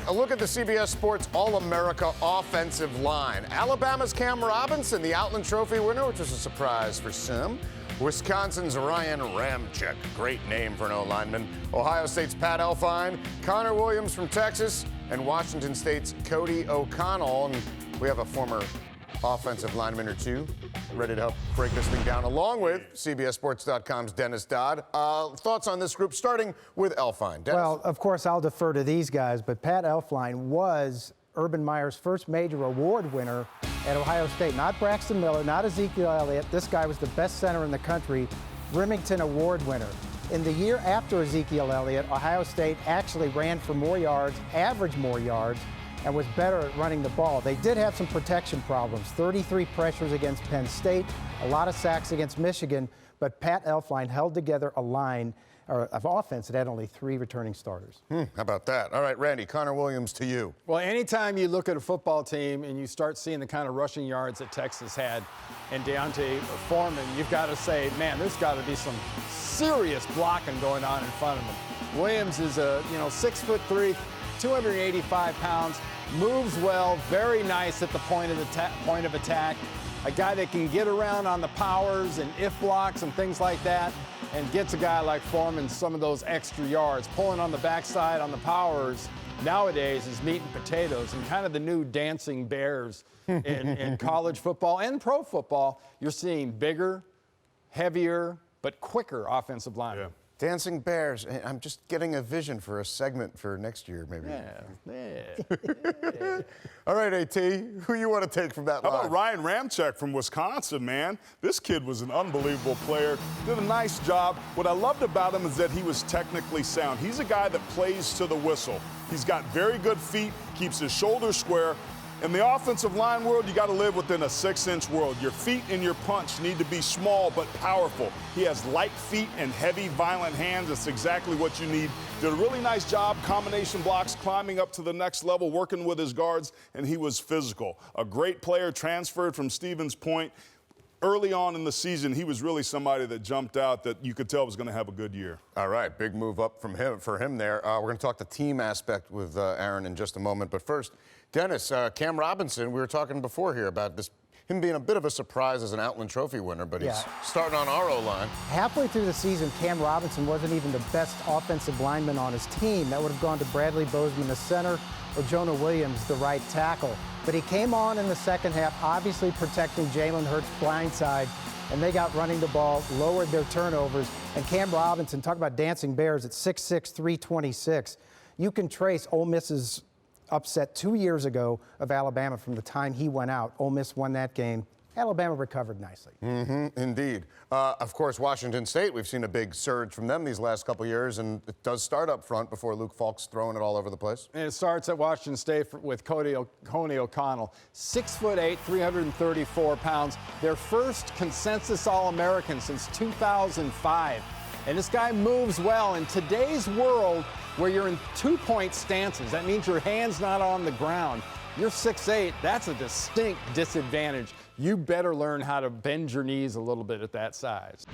a look at the CBS Sports All-America offensive line. Alabama's Cam Robinson, the Outland Trophy winner, which was a surprise for some. Wisconsin's Ryan Ramczyk, great name for an O-lineman. Ohio State's Pat Elflein, Connor Williams from Texas, and Washington State's Cody OConnell. And we have a former offensive lineman or two ready to help break this thing down, along with CBSSports.com's Dennis Dodd. Thoughts on this group, starting with Elflein. Dennis? Well, of course, I'll defer to these guys, but Pat Elflein was Urban Meyer's first major award winner at Ohio State. Not Braxton Miller, not Ezekiel Elliott. This guy was the best center in the country, Remington Award winner. In the year after Ezekiel Elliott, Ohio State actually ran for more yards, averaged more yards, and was better at running the ball. They did have some protection problems, 33 pressures against Penn State, a lot of sacks against Michigan, but Pat Elflein held together a line of offense that had only 3 returning starters. How about that? All right, Randy, Connor Williams to you. Well, anytime you look at a football team and you start seeing the kind of rushing yards that Texas had and Deontay Foreman, you've got to say, man, there's got to be some serious blocking going on in front of him. Williams is a 6'3", 285 pounds, moves well, very nice at the point of attack. A guy that can get around on the powers and if blocks and things like that, and gets a guy like Foreman some of those extra yards. Pulling on the backside on the powers nowadays is meat and potatoes, and kind of the new dancing bears in college football and pro football. You're seeing bigger, heavier, but quicker offensive linemen. Yeah. Dancing Bears. I'm just getting a vision for a segment for next year, maybe. Yeah. All right, AT, who you want to take from that line? How about Ryan Ramczyk from Wisconsin, man? This kid was an unbelievable player, did a nice job. What I loved about him is that he was technically sound. He's a guy that plays to the whistle. He's got very good feet, keeps his shoulders square. In the offensive line world, you got to live within a 6-inch world. Your feet and your punch need to be small but powerful. He has light feet and heavy, violent hands. That's exactly what you need. Did a really nice job, combination blocks, climbing up to the next level, working with his guards, and he was physical. A great player, transferred from Stevens Point. Early on in the season, he was really somebody that jumped out that you could tell was going to have a good year. All right, big move up for him there. We're going to talk the team aspect with Aaron in just a moment. But first, Dennis, Cam Robinson, we were talking before here about him being a bit of a surprise as an Outland Trophy winner, but he's starting on our O-line. Halfway through the season, Cam Robinson wasn't even the best offensive lineman on his team. That would have gone to Bradley Bozeman, the center, or Jonah Williams, the right tackle. But he came on in the second half, obviously protecting Jalen Hurts' blind side, and they got running the ball, lowered their turnovers. And Cam Robinson, talk about dancing bears, at 6'6", 326. You can trace Ole Miss's upset 2 years ago of Alabama from the time he went out. Ole Miss won that game. Alabama recovered nicely. Indeed. Of course, Washington State, we've seen a big surge from them these last couple years, and it does start up front before Luke Falk's throwing it all over the place. And it starts at Washington State with Cody OConnell. 6'8", 334 pounds. Their first consensus All-American since 2005. And this guy moves well. In today's world, where you're in 2-point stances, that means your hand's not on the ground. You're 6'8", that's a distinct disadvantage. You better learn how to bend your knees a little bit at that size.